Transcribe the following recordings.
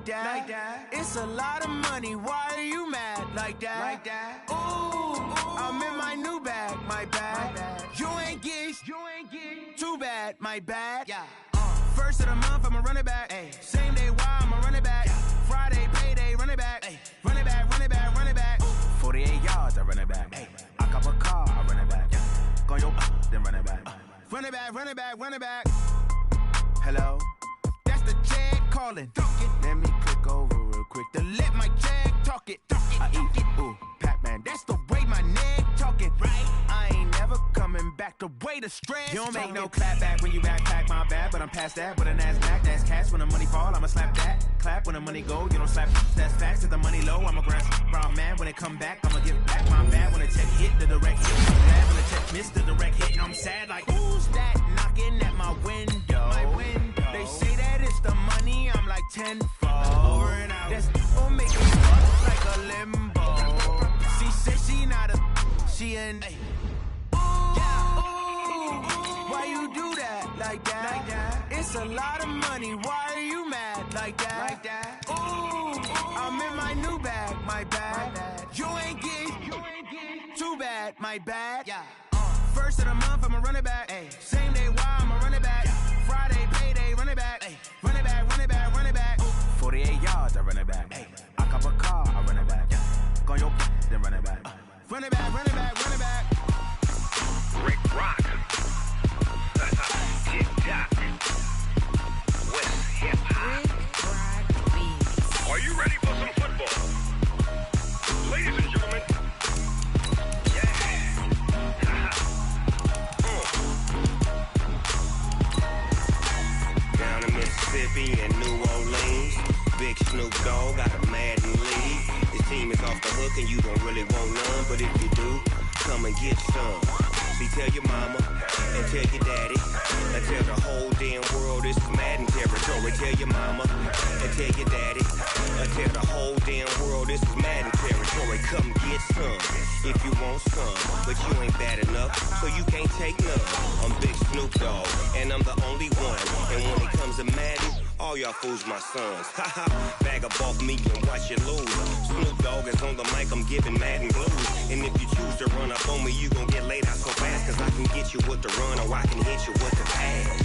that. It's a lot of money. Why are you mad like that? Ooh, I'm in my new bag, my bad. You ain't get too bad, my bad. First of the month, I'ma run it back. Same day, why I'ma run it back. Friday, payday, run it back. Run it back, run it back, run it back. 48 yards, I run it back. I cop a car, I run it back. Go yo, then run it back. Run it back, run it back, run it back. Hello? That's the jag calling. Let me click over real quick to let my jag talk it. I eat it, ooh, Pac-Man. That's the way my neck talking. I ain't never coming back the way the stress. You don't make no clap back when you backpack, my bad. But I'm past that with an ass back. That's cash when the money fall, I'ma slap that. Clap when the money go, you don't slap. That's facts. If the money low, I'ma grab. Brown man, when it come back, I'ma give back. My bad when the check hit the direct hit. Bad when the check missed the direct hit. I'm sad like, who's that knocking at my window? They say that it's the money, I'm like tenfold. Over and out. That's gon' make me fuck like a limbo. She said she not a, she an. Why you do that like that? It's a lot of money. Why are you mad like that? Ooh, I'm in my new bag, my bad. You ain't get too bad, my bad. First of the month, I'ma run it back. Same day, why I'ma run it back. Friday, payday, run it back. Run it back, run it back, run it back. 48 yards, I run it back. I cop a car, I run it back. Go yo, then run it back. Run it back, run it back, run it back. Rick Rock. TikTok. West Hip Hop. Are you ready for some football? Ladies and gentlemen. Down in Mississippi and New Orleans, Big Snoop Dogg got a Madden league. His team is off the hook and you don't really want none, but if you do, come and get some. See, tell your mama and tell your daddy and tell the whole damn world this is Madden territory. Tell your mama and tell your daddy and tell the whole damn world this is Madden territory. Come get some if you want some, but you ain't bad enough, so you can't take none. I'm Big Snoop Dogg and I'm the only one, and when it comes to Madden, all y'all fools my sons. Haha, bag up off me and watch you lose. Snoop Dogg is on the mic, I'm giving Madden blues. And if you choose to run up on me, you gon' get laid out so fast. Cause I can get you with the run or I can hit you with the pass.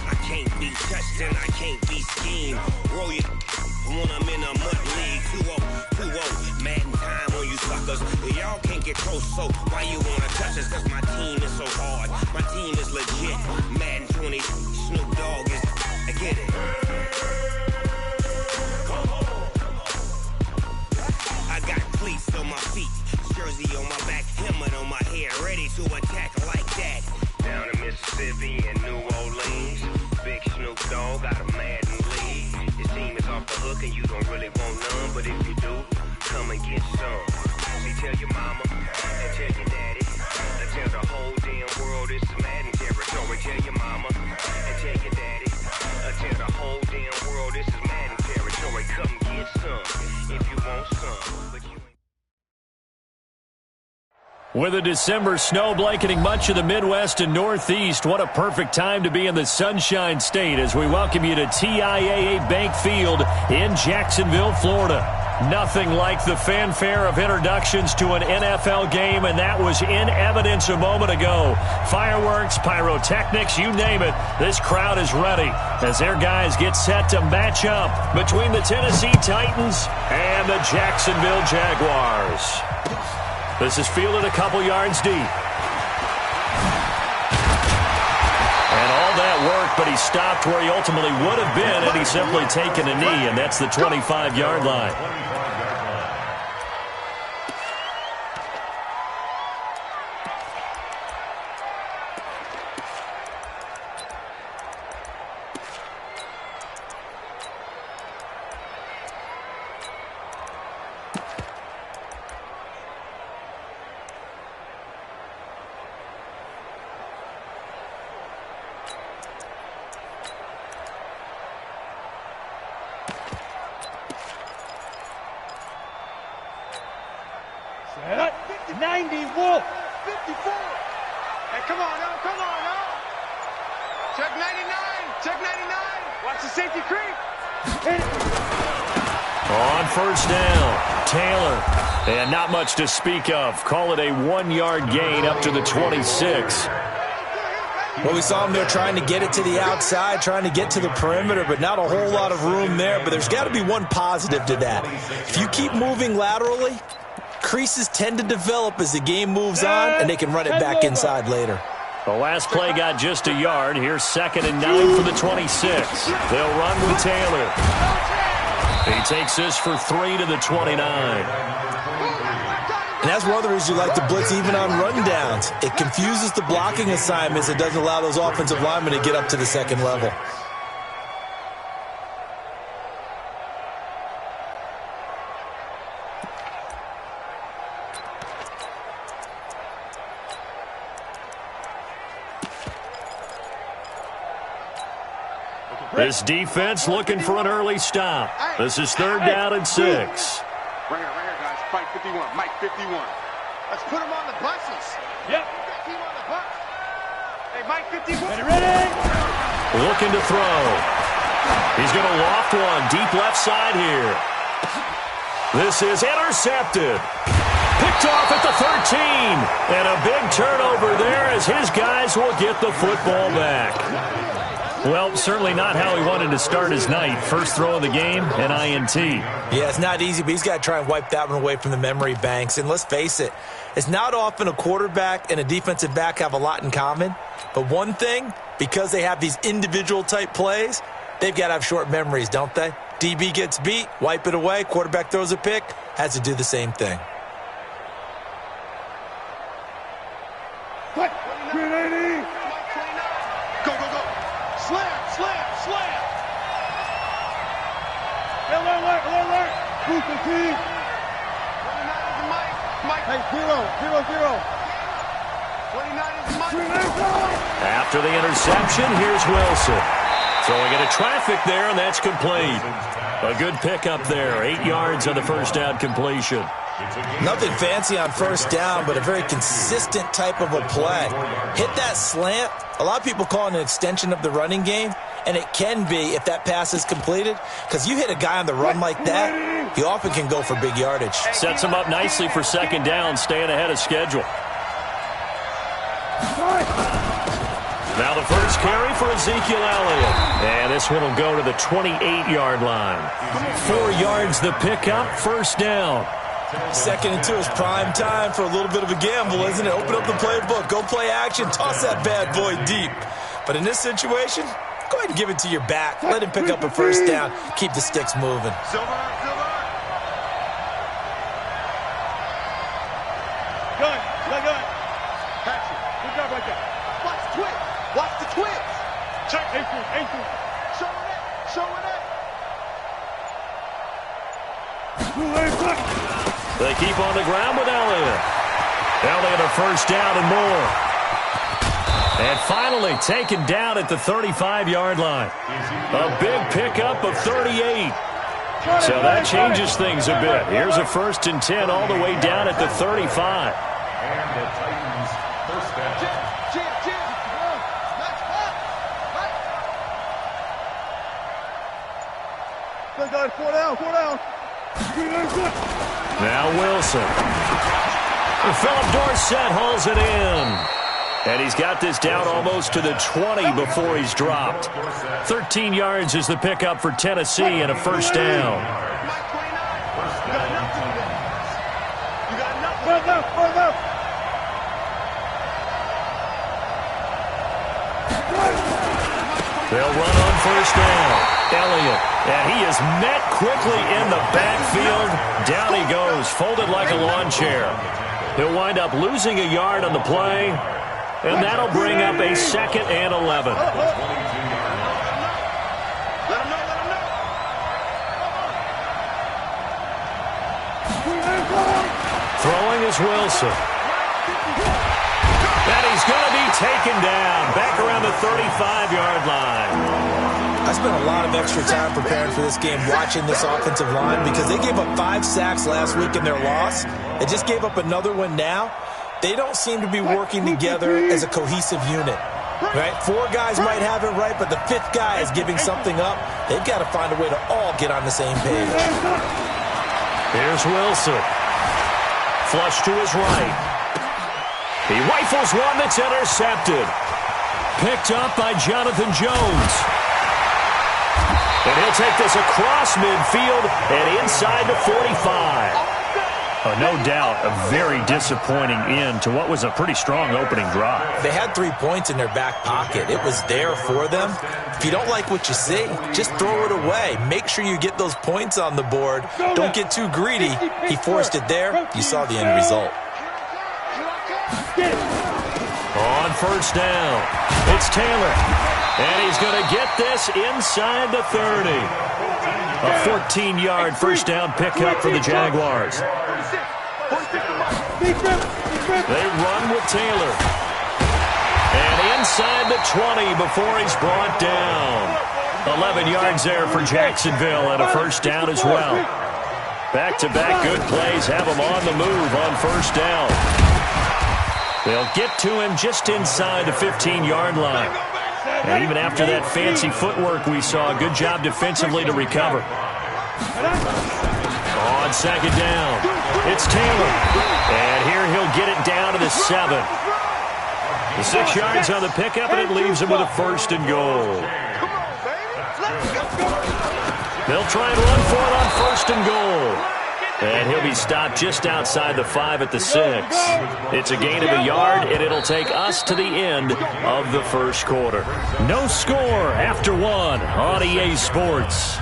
I can't be touched and I can't be schemed. Roll you when I'm in a mud league. 2-0, Madden time on you suckers. Y'all can't get close, so why you wanna touch us? Cause my team is so hard, my team is legit. Madden 20, Snoop Dogg is, I get it. I got cleats on my feet, jersey on my back, helmet on my head, ready to attack like that. Down in Mississippi and New Orleans, Big Snoop Dogg got a Madden league. His team is off the hook and you don't really want none, but if you do, come and get some. See, tell your mama and tell your daddy and tell the whole damn world this is Madden territory. Tell your mama and tell your daddy and tell the whole damn world this is Madden territory. Come get some if you want some, but you ain't. With a December snow blanketing much of the Midwest and Northeast, what a perfect time to be in the Sunshine State as we welcome you to TIAA Bank Field in Jacksonville, Florida. Nothing like the fanfare of introductions to an NFL game, and that was in evidence a moment ago. Fireworks, pyrotechnics, you name it, this crowd is ready as their guys get set to match up between the Tennessee Titans and the Jacksonville Jaguars. This is fielded a couple yards deep. And all that work, but he stopped where he ultimately would have been had he simply taken a knee, and that's the 25-yard line. Set up. 90 Wolf. 54. Hey, come on now. Come on now. Check 99. Check 99. Watch the safety creep. On first down, Taylor. And not much to speak of. Call it a 1-yard gain up to the 26. Well, we saw him there trying to get it to the outside, trying to get to the perimeter, but not a whole lot of room there. But there's got to be one positive to that. If you keep moving laterally, creases tend to develop as the game moves on, and they can run it back inside later. The last play got just a yard. Here's 2nd and 9 for the 26. They'll run with Taylor. He takes this for 3 to the 29. And that's one of the reasons you like to blitz even on rundowns. It confuses the blocking assignments. It doesn't allow those offensive linemen to get up to the second level. This defense looking for an early stop. This is 3rd down and 6. Right here, guys. Fight 51. Mike 51. Let's put him on the buses. Yep. Get team on the bus. Hey, Mike 51. Ready? Looking to throw. He's going to loft one deep left side here. This is intercepted. Picked off at the 13. And a big turnover there as his guys will get the football back. Well, certainly not how he wanted to start his night. First throw of the game, an INT. Yeah, it's not easy, but he's got to try and wipe that one away from the memory banks. And let's face it, it's not often a quarterback and a defensive back have a lot in common. But one thing, because they have these individual type plays, they've got to have short memories, don't they? DB gets beat, wipe it away, quarterback throws a pick, has to do the same thing. What? 380. Go, go, go. Slam, slam, slam. Alert. Boost the team. 29 is Mike. Mike. Hey, 0. 29 is Mike. After the interception, here's Wilson. Throwing into traffic there, and that's complete. A good pickup there. 8 yards on the first down completion. Nothing fancy on first down, but a very consistent type of a play. Hit that slant. A lot of people call it an extension of the running game, and it can be if that pass is completed, because you hit a guy on the run like that, he often can go for big yardage. Sets him up nicely for 2nd down, staying ahead of schedule. Now the first carry for Ezekiel Elliott. And this one will go to the 28-yard line. 4 yards the pickup, first down. 2nd and 2 is prime time for a little bit of a gamble, isn't it? Open up the playbook, go play action, toss that bad boy deep. But in this situation, go ahead and give it to your back. Let him pick up a first down. Keep the sticks moving. Silver. Good. Catch it. Good job right there. Watch the twins. Check. 18. Showing it. They keep on the ground with Elliott. Elliott a first down and more. And finally taken down at the 35-yard line. A big pickup of 38. So that changes things a bit. Here's a 1st and 10 all the way down at the 35. And the Titans first down. Jim. Good guys, 4 down. Now Wilson. Philip Dorsett hauls it in. And he's got this down almost to the 20 before he's dropped. 13 yards is the pickup for Tennessee and a first down. They'll run on first down. Elliott, and he is met quickly in the backfield. Down he goes, folded like a lawn chair. He'll wind up losing a yard on the play, and that'll bring up a 2nd and 11. Let him know. Throwing is Wilson. And he's going to be taken down back around the 35-yard line. I spent a lot of extra time preparing for this game, watching this offensive line, because they gave up 5 sacks last week in their loss. They just gave up another one now. They don't seem to be working together as a cohesive unit. Right? 4 guys might have it right, but the 5th guy is giving something up. They've got to find a way to all get on the same page. Here's Wilson. Flush to his right. He rifles one that's intercepted. Picked up by Jonathan Jones. And he'll take this across midfield and inside the 45. Oh, no doubt a very disappointing end to what was a pretty strong opening drive. They had 3 points in their back pocket. It was there for them. If you don't like what you see, just throw it away. Make sure you get those points on the board. Don't get too greedy. He forced it there. You saw the end result. On first down, it's Taylor. And he's going to get this inside the 30. A 14-yard first down pickup for the Jaguars. They run with Taylor. And inside the 20 before he's brought down. 11 yards there for Jacksonville and a first down as well. Back-to-back good plays have him on the move on first down. They'll get to him just inside the 15-yard line. And even after that fancy footwork we saw, a good job defensively to recover. On second down, it's Taylor. And here he'll get it down to the 7. The 6 yards on the pickup, and it leaves him with a first and goal. They'll try and run for it on first and goal. And he'll be stopped just outside the 5 at the 6. It's a gain of a yard, and it'll take us to the end of the first quarter. No score after 1 on EA Sports.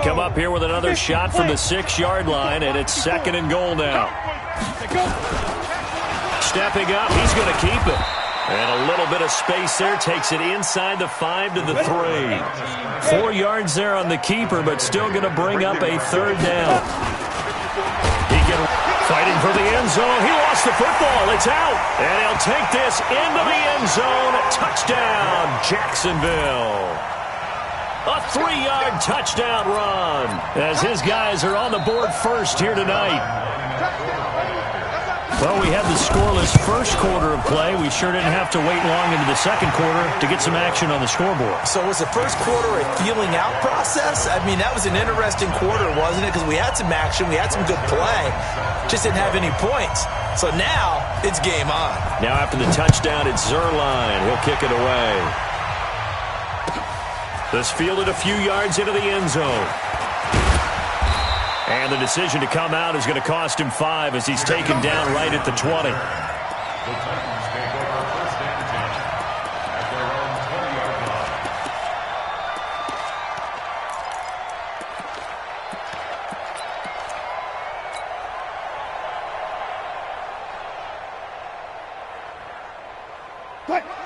Come up here with another shot from the 6-yard line, and it's second and goal now. Stepping up, he's going to keep it. And a little bit of space there takes it inside the 5 to the 3. 4 yards there on the keeper, but still going to bring up a third down. Fighting for the end zone. He lost the football. It's out. And he'll take this into the end zone. Touchdown, Jacksonville. A 3-yard touchdown run as his guys are on the board first here tonight. Well, we had the scoreless first quarter of play. We sure didn't have to wait long into the second quarter to get some action on the scoreboard. So was the first quarter a feeling out process? I mean, that was an interesting quarter, wasn't it? Because we had some action, we had some good play, just didn't have any points. So now it's game on. Now after the touchdown, it's Zerline. He'll kick it away. This fielded a few yards into the end zone. And the decision to come out is going to cost him 5 as he's taken down right at the 20.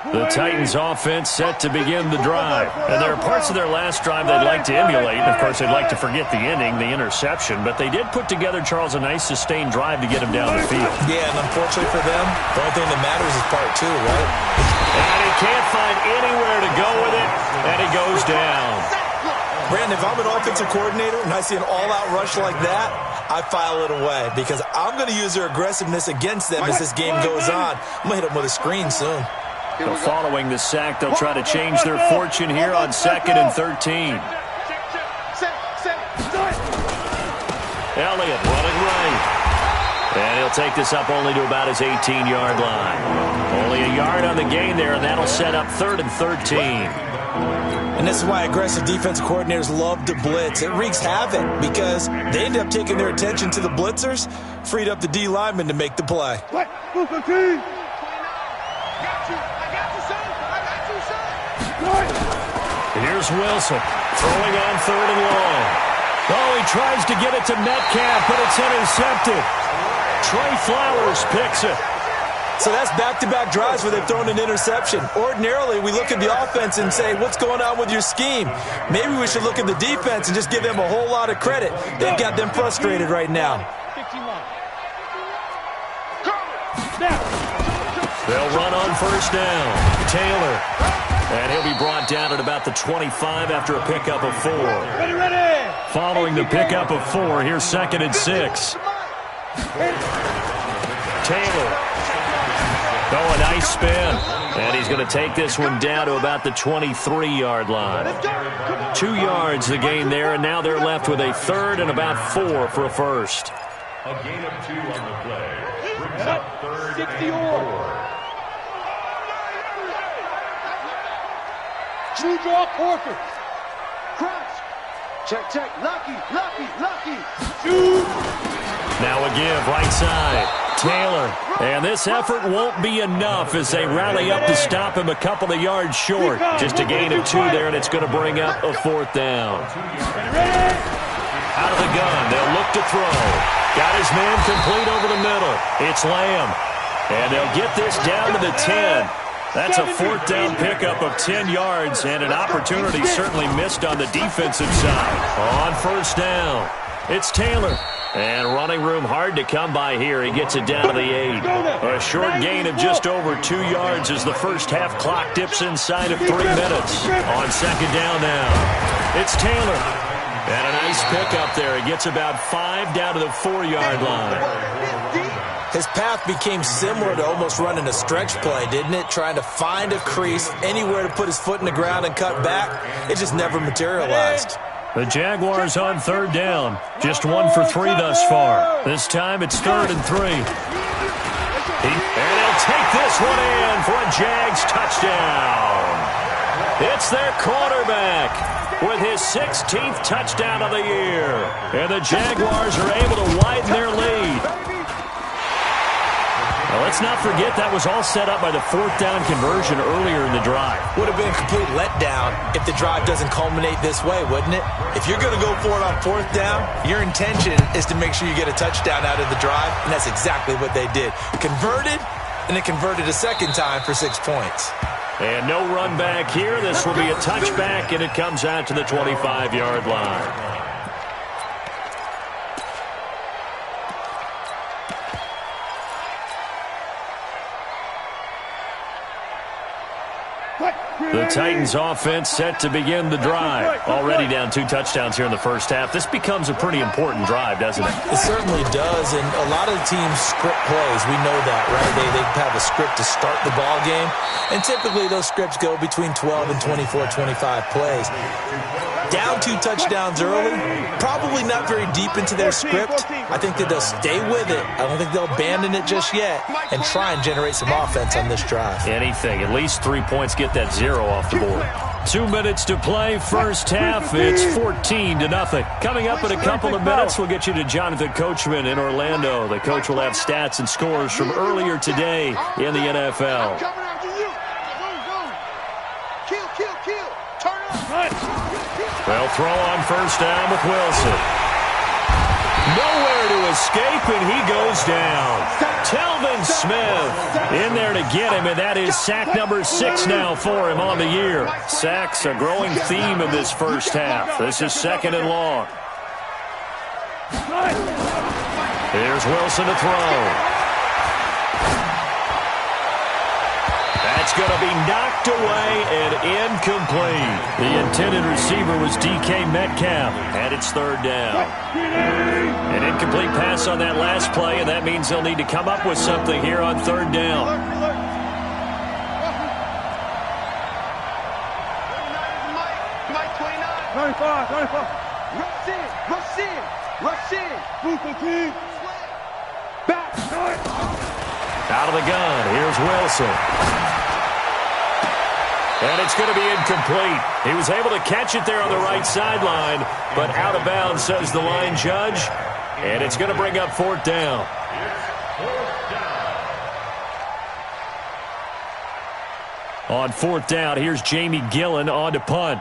The Titans offense set to begin the drive. And there are parts of their last drive they'd like to emulate. And, of course, they'd like to forget the ending, the interception. But they did put together, Charles, a nice sustained drive to get him down the field. Yeah, and unfortunately for them, the only thing that matters is part 2, right? And he can't find anywhere to go with it, and he goes down. Brandon, if I'm an offensive coordinator and I see an all-out rush like that, I file it away because I'm going to use their aggressiveness against them as this game goes on. I'm going to hit them with a screen soon. So following the sack, they'll try to change their fortune here on 2nd and 13. Elliott running right. And he'll take this up only to about his 18-yard line. Only a yard on the gain there, and that'll set up 3rd and 13. And this is why aggressive defensive coordinators love to blitz. It wreaks havoc because they end up taking their attention to the blitzers, freed up the D lineman to make the play. Here's Wilson throwing on 3rd and long. Oh, he tries to get it to Metcalf, but it's intercepted. Trey Flowers picks it. So that's back-to-back drives where they've thrown an interception. Ordinarily, we look at the offense and say, what's going on with your scheme? Maybe we should look at the defense and just give them a whole lot of credit. They've got them frustrated right now. They'll run on first down. Taylor. And he'll be brought down at about the 25 after a pickup of 4. Following the pickup of 4, here's 2nd and 6. Taylor. Oh, a nice spin. And he's going to take this one down to about the 23-yard line. 2 yards the gain there, and now they're left with a 3rd and about 4 for a first. A gain of 2 on the play. Brings up 3rd and 4. True draw, Porter. Cross. Check. Lucky. Shoot. Now a give, right side. Taylor. And this effort won't be enough as they rally up to stop him a couple of yards short. Just a gain of 2 there, and it's going to bring up a 4th down. Out of the gun, they'll look to throw. Got his man complete over the middle. It's Lamb. And they'll get this down to the 10. That's a 4th down pickup of 10 yards, and an opportunity certainly missed on the defensive side. On first down, it's Taylor. And running room hard to come by here. He gets it down to the 8. A short gain of just over 2 yards as the first half clock dips inside of 3 minutes. On second down now, it's Taylor. And a nice pickup there. He gets about 5 down to the 4-yard line. His path became similar to almost running a stretch play, didn't it? Trying to find a crease, anywhere to put his foot in the ground and cut back. It just never materialized. The Jaguars on third down. Just 1 for 3 thus far. This time it's 3rd and 3. And they'll take this one in for a Jags touchdown. It's their quarterback with his 16th touchdown of the year. And the Jaguars are able to widen their lead. Now, let's not forget that was all set up by the 4th down conversion earlier in the drive. Would have been a complete letdown if the drive doesn't culminate this way, wouldn't it? If you're going to go for it on 4th down, your intention is to make sure you get a touchdown out of the drive, and that's exactly what they did. Converted, and they converted a second time for 6 points. And no run back here. This will be a touchback, and it comes out to the 25-yard line. The Titans offense set to begin the drive. Already down 2 touchdowns here in the first half. This becomes a pretty important drive, doesn't it? It certainly does, and a lot of teams script plays. We know that, right? They have a script to start the ball game, and typically those scripts go between 12 and 24, 25 plays. Down 2 touchdowns early, probably not very deep into their script. I think that they'll stay with it. I don't think they'll abandon it just yet and try and generate some offense on this drive. Anything. At least 3 points, get that 0 off the board. 2 minutes to play. First half, it's 14-0. Coming up in a couple of minutes, we'll get you to Jonathan Coachman in Orlando. The coach will have stats and scores from earlier today in the NFL. They'll throw on first down with Wilson. Nowhere to escape, and he goes down. Telvin Smith in there to get him, and that is sack number 6 now for him on the year. Sacks a growing theme in this first half. This is 2nd and long. Here's Wilson to throw. That's going to be knocked away and incomplete. The intended receiver was DK Metcalf, and it's 3rd down. An incomplete pass on that last play, and that means they'll need to come up with something here on 3rd down. Out of the gun, here's Wilson. And it's going to be incomplete. He was able to catch it there on the right sideline, but out of bounds, says the line judge. And it's going to bring up 4th down. On 4th down, here's Jamie Gillen on to punt.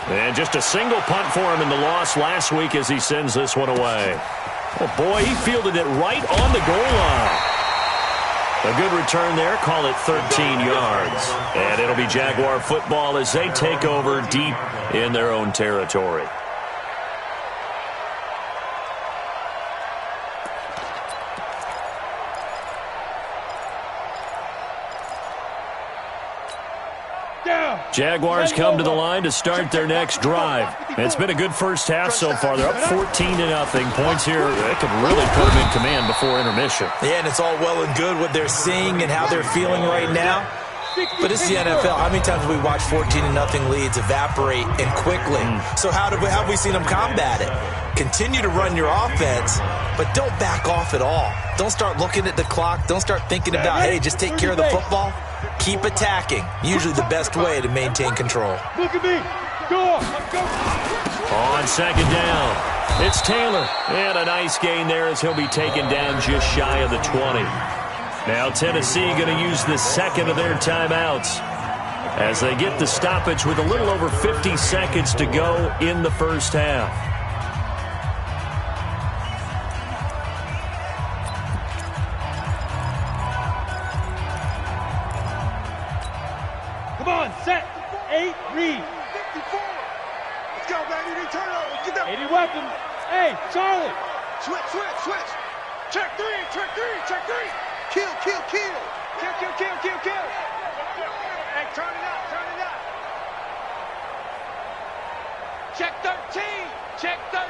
And just a single punt for him in the loss last week as he sends this one away. Oh, boy, he fielded it right on the goal line. A good return there. Call it 13 yards. And it'll be Jaguar football as they take over deep in their own territory. Jaguars come to the line to start their next drive. It's been a good first half so far. They're up 14-0. Points here, they could really put them in command before intermission. Yeah, and it's all well and good what they're seeing and how they're feeling right now. But it's the NFL. How many times have we watched 14-0 leads evaporate and quickly? So how have we seen them combat it? Continue to run your offense, but don't back off at all. Don't start looking at the clock. Don't start thinking about, hey, just take care of the football. Keep attacking. Usually the best way to maintain control. Look at me. Go. On second down, it's Taylor. And a nice gain there as he'll be taken down just shy of the 20. Now Tennessee going to use the second of their timeouts as they get the stoppage with a little over 50 seconds to go in the first half. Come on, set. 8, read. 54. Let's go, baby. Return over. Get that. 80 weapons. Hey, Charlie. Switch. Check three. Kill. Hey, turn it up. Check 13.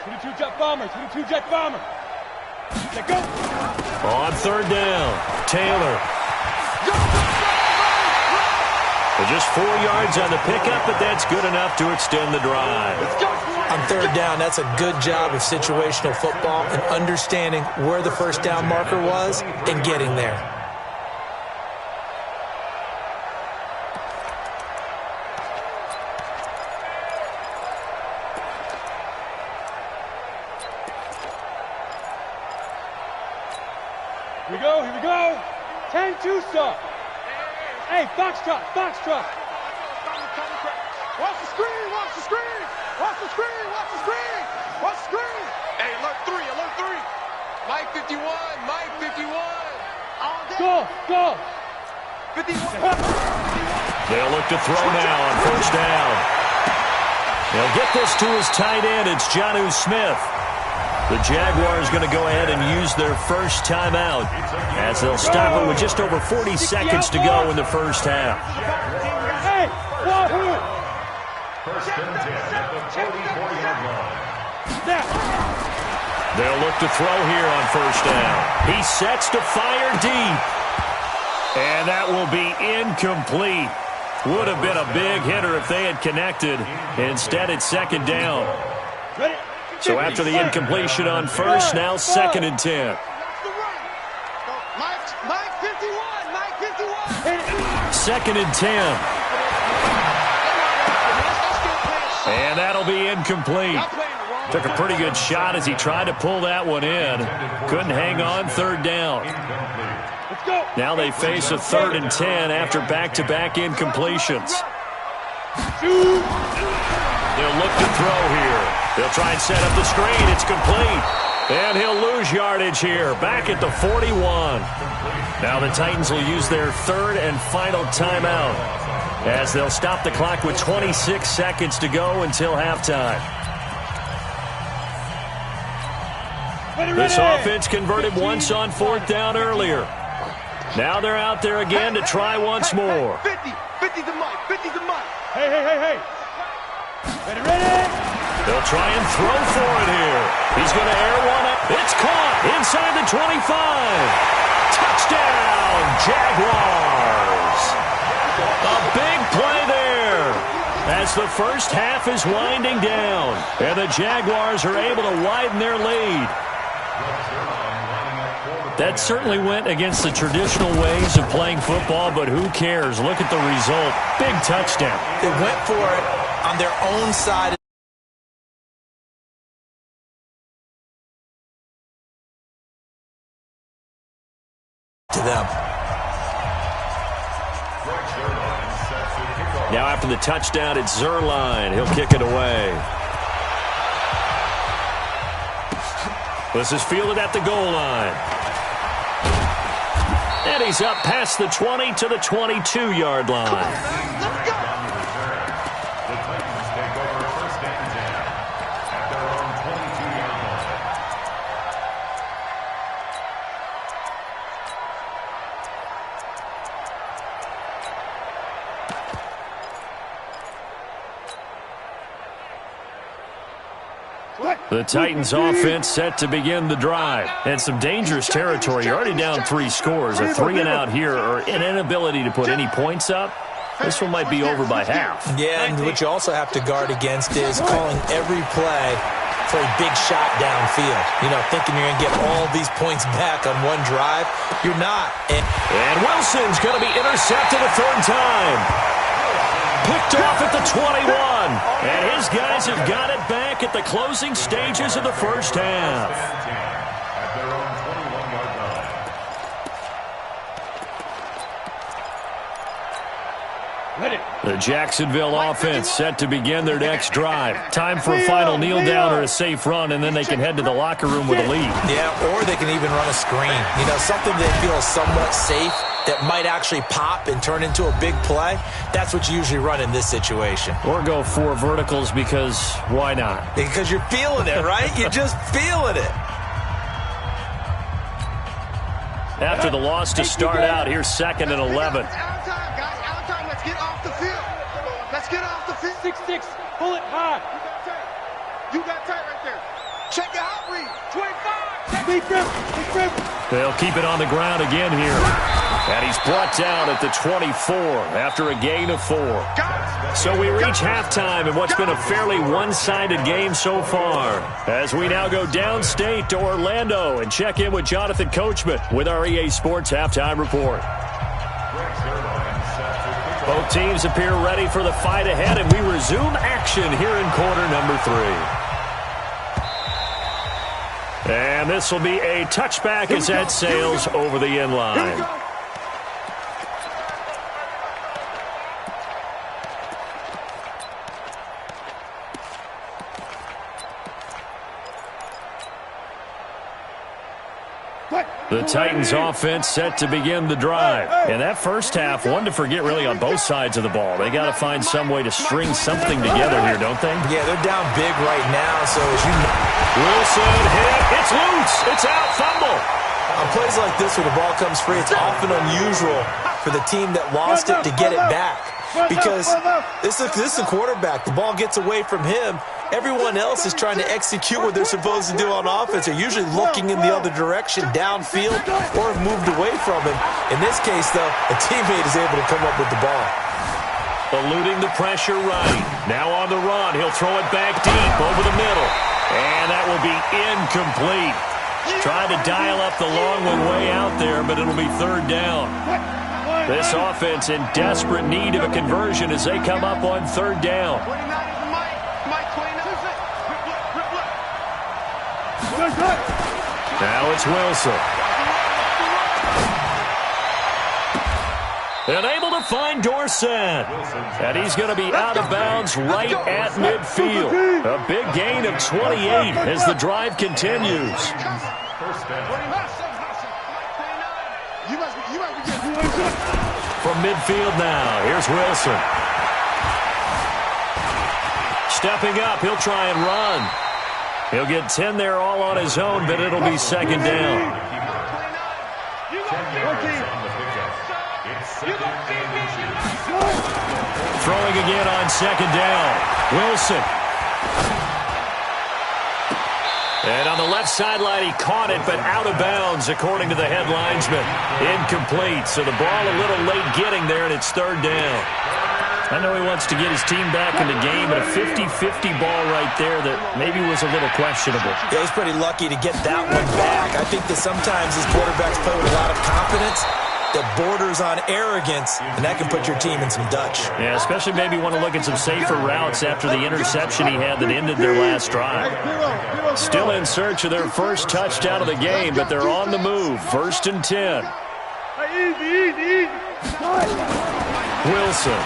22 jet bomber. Let go. On third down, Taylor. Just 4 yards on the pickup, but that's good enough to extend the drive. On third down, that's a good job of situational football and understanding where the first down marker was and getting there. Here we go. 10-2 stop. Hey, box truck. Watch the screen. Hey, alert 3. Mike 51. All day. Go. 51. They'll look to throw now on first down. They'll get this to his tight end. It's Jonnu Smith. The Jaguars going to go ahead and use their first timeout as they'll stop it with just over 40 seconds to go in the first half. Hey, First and 10 at the 44-yard line. They'll look to throw here on first down. He sets to fire deep. And that will be incomplete. Would have been a big hitter if they had connected. Instead, it's second down. So after the incompletion on first, now second and 10. Mike 51. Second and 10. And that'll be incomplete. Took a pretty good shot as he tried to pull that one in. Couldn't hang on third down. Now they face a third and 10 after back-to-back incompletions. They'll look to throw here. They'll try and set up the screen. It's complete. And he'll lose yardage here. Back at the 41. Now the Titans will use their third and final timeout as they'll stop the clock with 26 seconds to go until halftime. This offense converted once on fourth down earlier. Now they're out there again to try once more. 50 to Mike. Hey. Ready. They'll try and throw for it here. He's going to air one up. It's caught inside the 25. Touchdown, Jaguars. A big play there as the first half is winding down. And the Jaguars are able to widen their lead. That certainly went against the traditional ways of playing football, but who cares? Look at the result. Big touchdown. They went for it on their own side. To them. Now after for the touchdown. It's Zuerlein. He'll kick it away. This is fielded at the goal line. And he's up past the 20 to the 22-yard line. The Titans offense set to begin the drive. And some dangerous territory. You're already down 3 scores. A 3-and-out here or an inability to put any points up. This one might be over by half. Yeah, and what you also have to guard against is calling every play for a big shot downfield. You know, thinking you're going to get all these points back on one drive. You're not. And Wilson's going to be intercepted a third time. Picked off at the 21. And his guys have got it back at the closing stages of the first half. At their own 21-yard line. The Jacksonville offense set to begin their next drive. Time for a final kneel down or a safe run, and then they can head to the locker room with a lead. Yeah, or they can even run a screen. You know, something they feel is somewhat safe that might actually pop and turn into a big play. That's what you usually run in this situation. Or go 4 verticals because why not? Because you're feeling it, right? You're just feeling it. After the loss to start out, here's 2nd and 11. Get off the field. Let's get off the field. 6-6. Pull it high. You got tight right there. Check your out read. 25. Big grip. They'll keep it on the ground again here. And he's brought down at the 24 after a gain of 4. So we reach halftime in what's been a fairly one-sided game so far. As we now go downstate to Orlando and check in with Jonathan Coachman with our EA Sports Halftime Report. Both teams appear ready for the fight ahead, and we resume action here in quarter number 3. And this will be a touchback as that sails over the end line. The Titans offense set to begin the drive. And that first half, one to forget really on both sides of the ball. They got to find some way to string something together here, don't they? Yeah, they're down big right now, so as you know. Wilson hit. It's loose. It's out. Fumble. On plays like this where the ball comes free, it's often unusual for the team that lost it to get it back. Because this is the quarterback. The ball gets away from him. Everyone else is trying to execute what they're supposed to do on offense. They're usually looking in the other direction, downfield, or have moved away from him. In this case, though, a teammate is able to come up with the ball. Eluding the pressure right. Now on the run. He'll throw it back deep over the middle. And that will be incomplete. Trying to dial up the long one way out there, but it'll be third down. This offense in desperate need of a conversion as they come up on third down. Now it's Wilson. And able to find Dorsett. And he's going to be out of bounds right at midfield. A big gain of 28 as the drive continues. From midfield now, here's Wilson. Stepping up, he'll try and run. He'll get 10 there all on his own, but it'll be second down. Throwing again on second down. Wilson. And on the left sideline, he caught it, but out of bounds, according to the head linesman. Incomplete, so the ball a little late getting there, and it's third down. I know he wants to get his team back in the game, but a 50-50 ball right there that maybe was a little questionable. Yeah, he's pretty lucky to get that one back. I think that sometimes these quarterbacks play with a lot of confidence that borders on arrogance, and that can put your team in some Dutch. Yeah, especially maybe want to look at some safer routes after the interception he had that ended their last drive. Still in search of their first touchdown of the game, but they're on the move. 1st and 10. Wilson.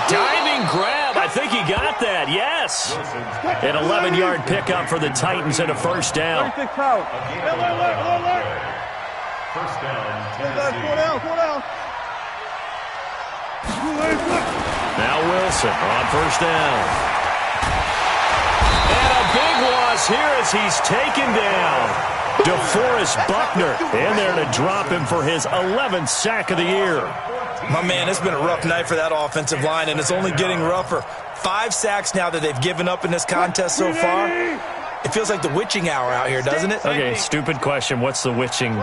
Diving grab. I think he got that. Yes. An 11-yard pickup for the Titans and a first down. First down, Tennessee. Now Wilson on first down. And a big loss here as he's taken down. DeForest Buckner in there to drop him for his 11th sack of the year. My man, it's been a rough night for that offensive line, and it's only getting rougher. 5 sacks now that they've given up in this contest so far. It feels like the witching hour out here, doesn't it? Okay, stupid question. What's the witching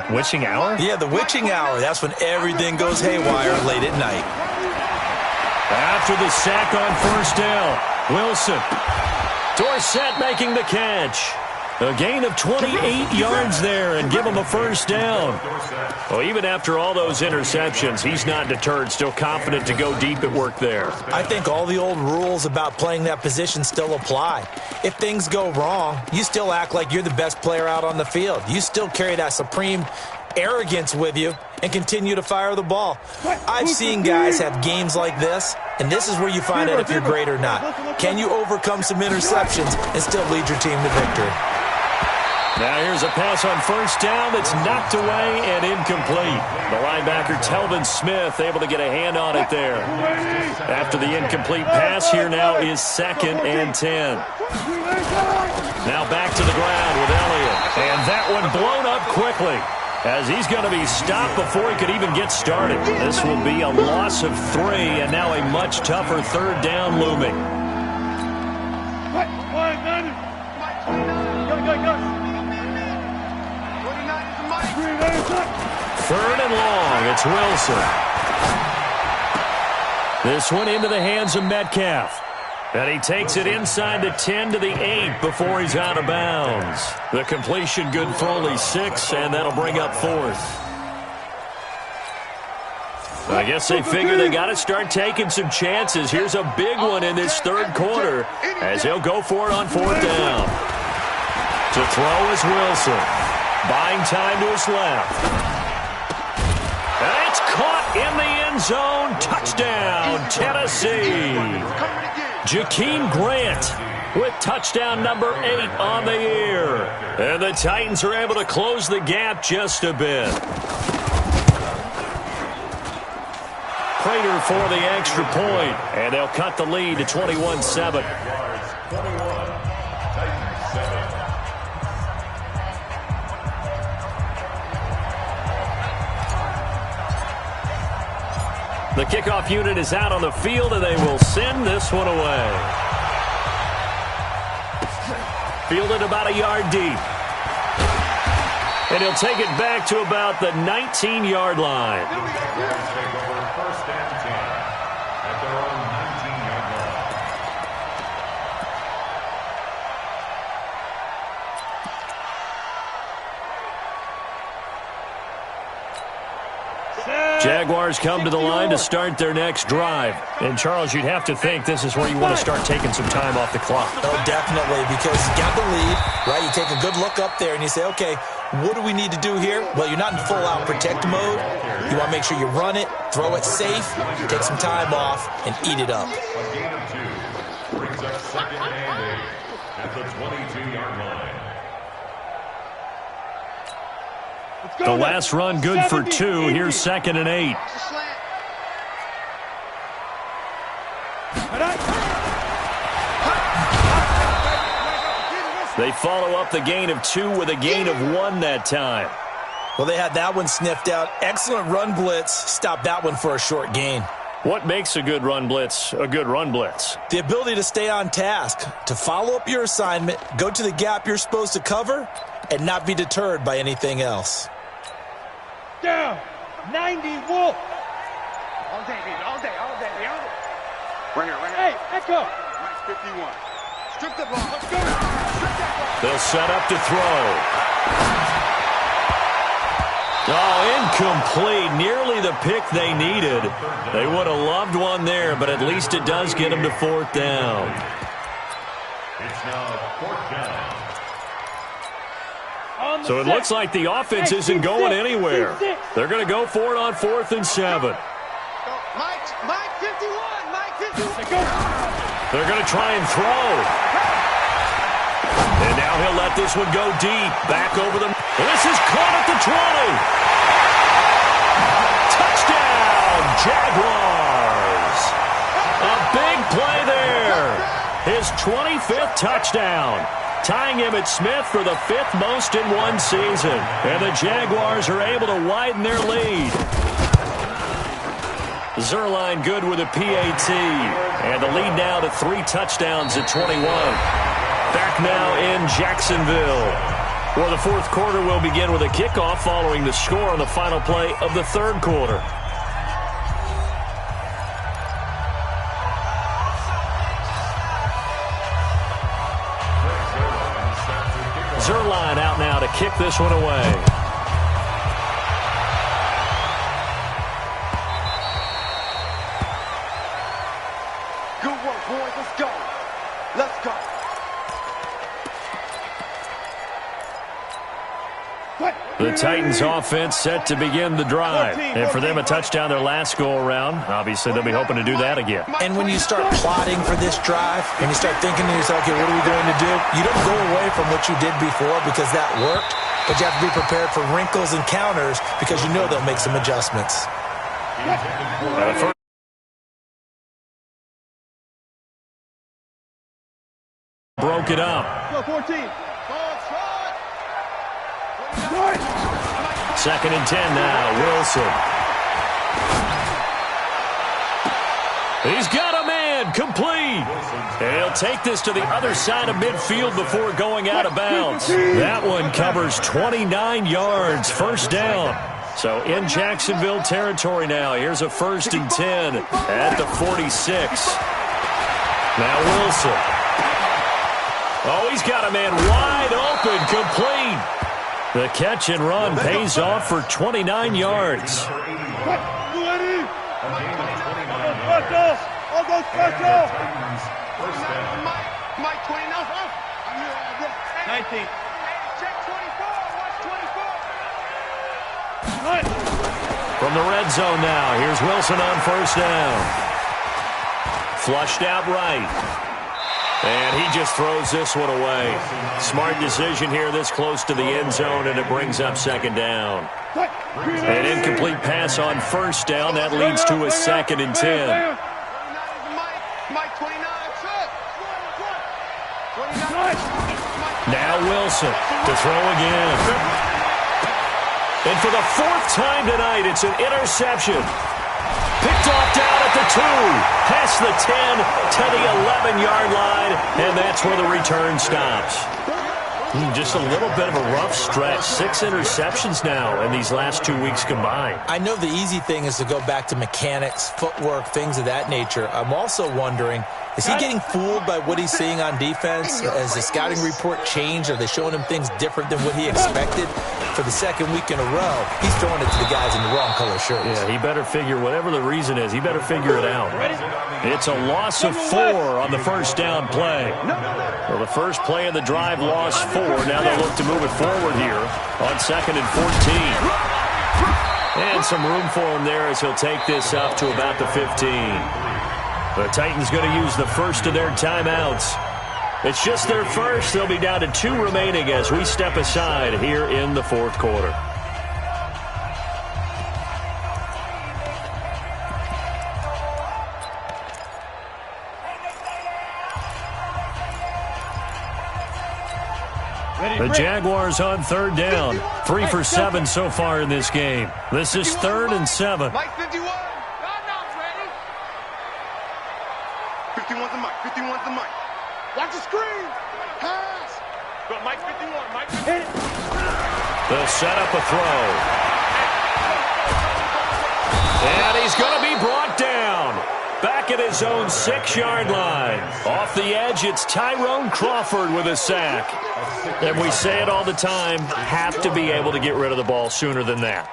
hour? Yeah, the witching hour. That's when everything goes haywire late at night. After the sack on first down, Wilson. Dorsett making the catch. A gain of 28 yards there and give him a first down. Well, even after all those interceptions, he's not deterred, still confident to go deep at work there. I think all the old rules about playing that position still apply. If things go wrong, you still act like you're the best player out on the field. You still carry that supreme arrogance with you and continue to fire the ball. I've seen guys have games like this, and this is where you find out if you're great or not. Can you overcome some interceptions and still lead your team to victory? Now here's a pass on first down that's knocked away and incomplete. The linebacker, Telvin Smith, able to get a hand on it there. After the incomplete pass, here now is 2nd and 10. Now back to the ground with Elliott. And that one blown up quickly, as he's going to be stopped before he could even get started. This will be a loss of 3, and now a much tougher 3rd down looming. Third and long, it's Wilson. This one into the hands of Metcalf. And he takes it inside the 10 to the 8 before he's out of bounds. The completion good for only 6, and that'll bring up 4th. I guess they figure they got to start taking some chances. Here's a big one in this 3rd quarter as he'll go for it on 4th down. To throw is Wilson. Buying time to his left. And it's caught in the end zone. Touchdown, Tennessee. Jakeem Grant with touchdown number 8 on the year. And the Titans are able to close the gap just a bit. Prater for the extra point, and they'll cut the lead to 21-7. The kickoff unit is out on the field, and they will send this one away. Fielded about a yard deep. And he'll take it back to about the 19-yard line. First and 10 at their own 19-yard line. Jaguars come to the line to start their next drive. And, Charles, you'd have to think this is where you want to start taking some time off the clock. Oh, definitely, because you got the lead, right? You take a good look up there and you say, okay, what do we need to do here? Well, you're not in full-out protect mode. You want to make sure you run it, throw it safe, take some time off, and eat it up. A gain of 2 brings up 2nd and 8 at the 22-yard line. The last run good for 2. Here's 2nd and 8. They follow up the gain of 2 with a gain of 1 that time. Well, they had that one sniffed out. Excellent run blitz. Stopped that one for a short gain. What makes a good run blitz a good run blitz? The ability to stay on task, to follow up your assignment, go to the gap you're supposed to cover, and not be deterred by anything else. Down, 90 Wolf. All day. Right here. Hey, Echo. Mike 51. Strip the ball. Let's go. They'll set up to throw. Oh, incomplete. Nearly the pick they needed. They would have loved one there, but at least it does get them to 4th down. It's now 4th down. So it looks like the offense isn't going anywhere. They're going to go for it on 4th and 7. Mike 51. Mike 51. They're going to try and throw. And now he'll let this one go deep. Back over them. And this is caught at the 20. Touchdown, Jaguars. A big play there. His 25th touchdown. Tying Emmitt Smith for the 5th most in one season. And the Jaguars are able to widen their lead. Zerline good with a PAT. And the lead now to 3 touchdowns at 21. Back now in Jacksonville. Well, the fourth quarter will begin with a kickoff following the score on the final play of the third quarter. Zerline out now to kick this one away. Good work, boys. Let's go. Let's go. The Titans offense set to begin the drive. And for them, a touchdown their last go-around. Obviously, they'll be hoping to do that again. And when you start plotting for this drive and you start thinking to yourself, okay, what are we going to do? You don't go away from what you did before because that worked, but you have to be prepared for wrinkles and counters because you know they'll make some adjustments. Broke it up. Go, 14. Second and 10 now. Wilson. He's got a man. Complete. And he'll take this to the other side of midfield before going out of bounds. That one covers 29 yards. First down. So in Jacksonville territory now. Here's a 1st and 10 at the 46. Now Wilson. Oh, he's got a man wide open. Complete. The catch and run pays off for 29 yards. Mike, 29. 19. Check 24. Watch 24. From the red zone now, here's Wilson on first down. Flushed out right. And he just throws this one away. Smart decision here this close to the end zone, and it brings up second down. An incomplete pass on first down. That leads to a 2nd and 10. Now Wilson to throw again. And for the 4th time tonight, it's an interception. Picked off down at the 2, past the 10 to the 11-yard line, and that's where the return stops. Just a little bit of a rough stretch. 6 interceptions now in these last 2 weeks combined. I know the easy thing is to go back to mechanics, footwork, things of that nature. I'm also wondering, is he getting fooled by what he's seeing on defense? Has the scouting report changed? Are they showing him things different than what he expected? For the 2nd week in a row, he's throwing it to the guys in the wrong color shirts. Yeah, he better figure, whatever the reason is, he better figure it out. It's a loss of 4 on the first down play. Well, the first play of the drive lost 4. Now they look to move it forward here on 2nd and 14. And some room for him there as he'll take this up to about the 15. The Titans going to use the first of their timeouts. It's just their first. They'll be down to 2 remaining as we step aside here in the fourth quarter. The Jaguars on 3rd down. 3 for 7 so far in this game. This is 3rd and 7. Mike 51. Ready. 51's the mic. 51's the mic. Watch the screen. Pass. Go, Mike 51. Mike 51. They'll set up a throw. And he's going to be brought down. Back at his own 6-yard line. Off the edge, it's Tyrone Crawford with a sack. And we say it all the time, have to be able to get rid of the ball sooner than that.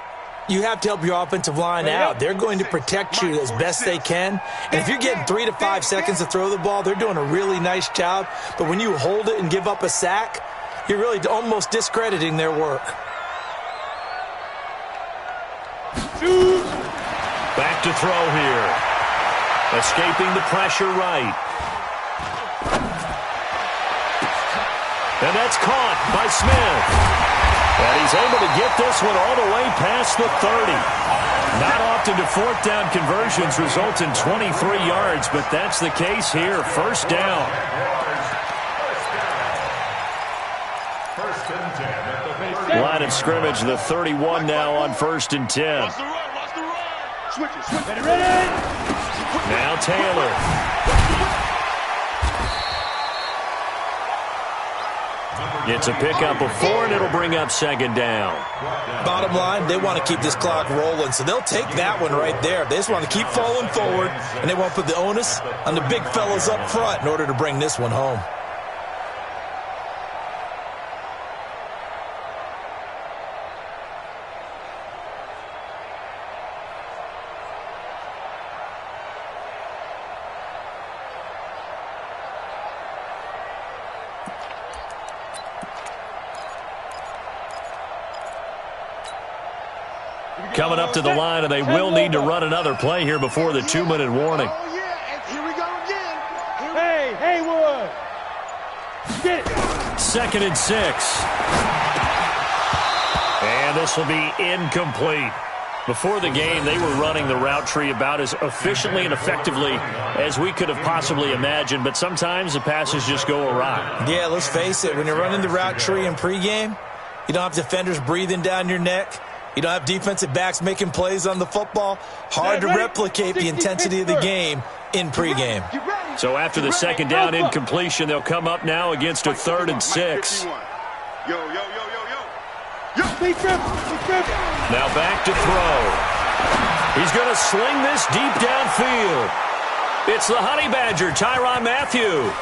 You have to help your offensive line out. They're going to protect you as best they can. And if you're getting 3 to 5 seconds to throw the ball, they're doing a really nice job. But when you hold it and give up a sack, you're really almost discrediting their work. Back to throw here. Escaping the pressure right. And that's caught by Smith. And he's able to get this one all the way past the 30. Not often do fourth down conversions result in 23 yards, but that's the case here. First down. Line of scrimmage, the 31 now on 1st and 10. Now Taylor. It's a pickup of 4, and it'll bring up 2nd down. Bottom line, they want to keep this clock rolling, so they'll take that one right there. They just want to keep falling forward, and they want to put the onus on the big fellas up front in order to bring this one home. Coming up to the line, and they will need to run another play here before the 2-minute warning. Oh, yeah, and here we go again. Hey, Haywood. Get it. 2nd and 6. And this will be incomplete. Before the game, they were running the route tree about as efficiently and effectively as we could have possibly imagined, but sometimes the passes just go awry. Yeah, let's face it. When you're running the route tree in pregame, you don't have defenders breathing down your neck. You don't have defensive backs making plays on the football. Hard to replicate the intensity of the game in pregame. So after the 2nd down incompletion, they'll come up now against a 3rd and 6. Yo. Now back to throw. He's going to sling this deep downfield. It's the Honey Badger, Tyrann Mathieu.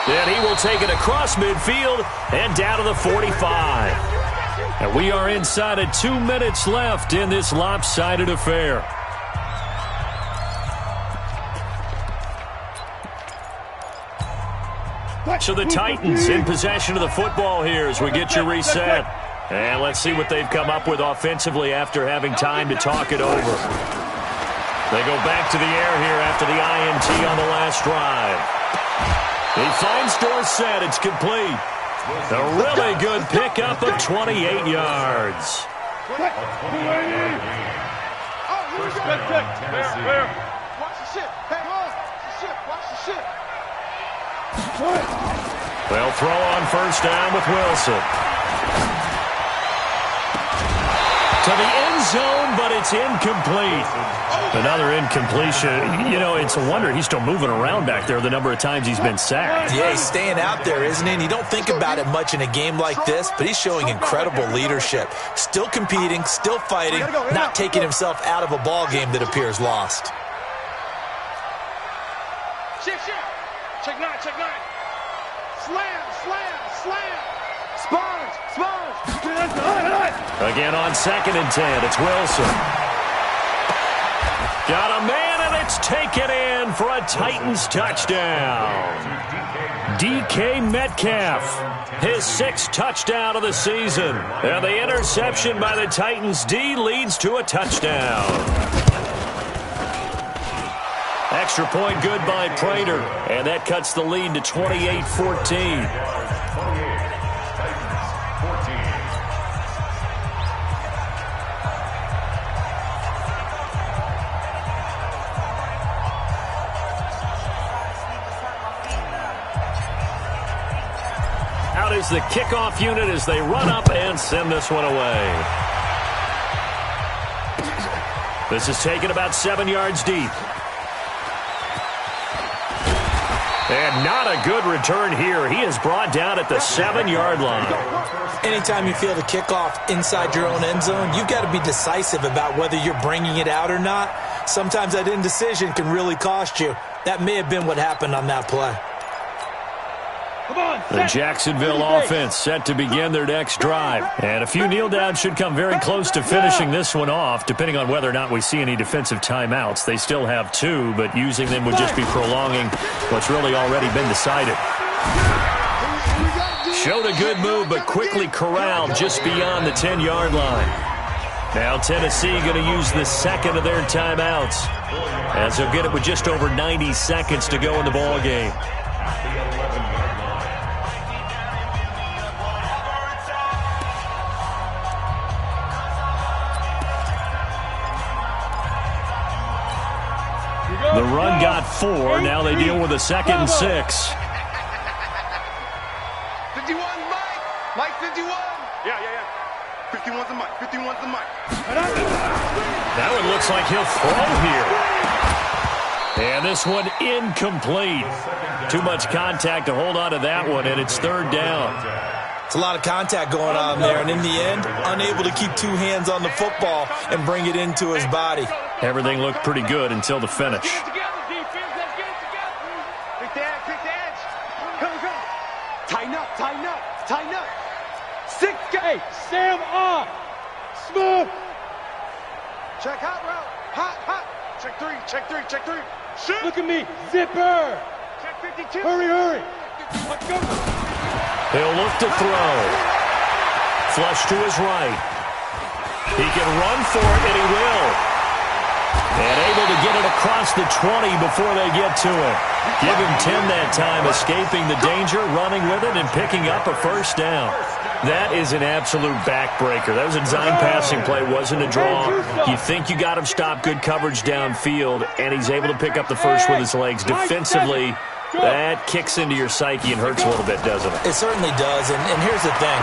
Then he will take it across midfield and down to the 45. And we are inside of 2 minutes left in this lopsided affair. So the Titans in possession of the football here as we get you reset. And let's see what they've come up with offensively after having time to talk it over. They go back to the air here after the INT on the last drive. He finds Dorsett. It's complete. A really good pickup of 28 yards. Watch the shit. Hey, watch the shit. They'll throw on 1st down with Wilson. To the end zone, but it's incomplete. Another incompletion. You know, it's a wonder he's still moving around back there the number of times he's been sacked. Yeah, he's staying out there, isn't he? And you don't think about it much in a game like this, but he's showing incredible leadership. Still competing, still fighting, not taking himself out of a ball game that appears lost. Shit. Check 9. Slam. Sponge. Again on 2nd and 10, it's Wilson. Got a man, and it's taken in for a Titans touchdown. DK Metcalf, his 6th touchdown of the season. And the interception by the Titans D leads to a touchdown. Extra point good by Prater, and that cuts the lead to 28-14. Out is the kickoff unit as they run up and send this one away. This is taken about 7 yards deep. And not a good return here. He is brought down at the 7-yard line. Anytime you feel the kickoff inside your own end zone, you've got to be decisive about whether you're bringing it out or not. Sometimes that indecision can really cost you. That may have been what happened on that play. The Jacksonville offense set to begin their next drive. And a few kneel downs should come very close to finishing this one off, depending on whether or not we see any defensive timeouts. They still have 2, but using them would just be prolonging what's really already been decided. Showed a good move, but quickly corralled just beyond the 10-yard line. Now Tennessee going to use the second of their timeouts, as they'll get it with just over 90 seconds to go in the ball game. The run got 4. Now they deal with a 2nd and 6. 51, Mike 51. Yeah. 51's the Mike. 51's the Mike. That one looks like he'll throw here. And this one incomplete. Too much contact to hold on to that one, and it's 3rd down. It's a lot of contact going on there, and in the end, unable to keep 2 hands on the football and bring it into his body. Everything looked pretty good until the finish. Let's get it together, defense. Let's get it together. Quick the edge. Go. Tighten up. 6-8. Sam on. Smooth. Check hot route. Hot. Check three. Shoot. Look at me. Zipper. Check 52. Hurry. Let's go. He'll look to throw. Flush to his right. He can run for it, and he will. And able to get it across the 20 before they get to it. Give him 10 that time, escaping the danger, running with it, and picking up a 1st down. That is an absolute backbreaker. That was a design passing play, wasn't a draw. You think you got him stopped, good coverage downfield, and he's able to pick up the 1st with his legs. Defensively, that kicks into your psyche and hurts a little bit, doesn't it? It certainly does, and here's the thing.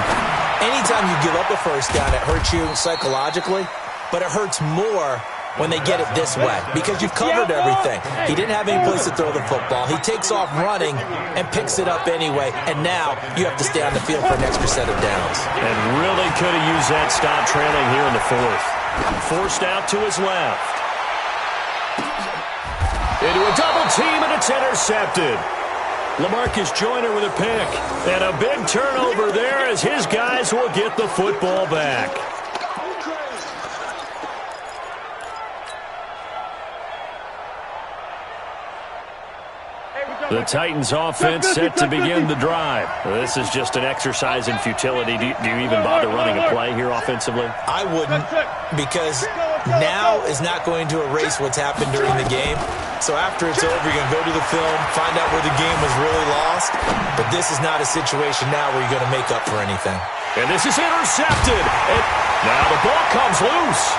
Anytime you give up a 1st down, it hurts you psychologically, but it hurts more when they get it this way, because you've covered everything. He didn't have any place to throw the football. He takes off running and picks it up anyway, and now you have to stay on the field for an extra set of downs. And really could have used that stop trailing here in the 4th. Forced out to his left. Into a double team, and it's intercepted. LaMarcus Joyner with a pick. And a big turnover there as his guys will get the football back. The Titans offense set to begin the drive. This is just an exercise in futility. Do you even bother running a play here offensively? I wouldn't, because now is not going to erase what's happened during the game. So after it's over, you're going to go to the film, find out where the game was really lost. But this is not a situation now where you're going to make up for anything. And this is intercepted. And now the ball comes loose.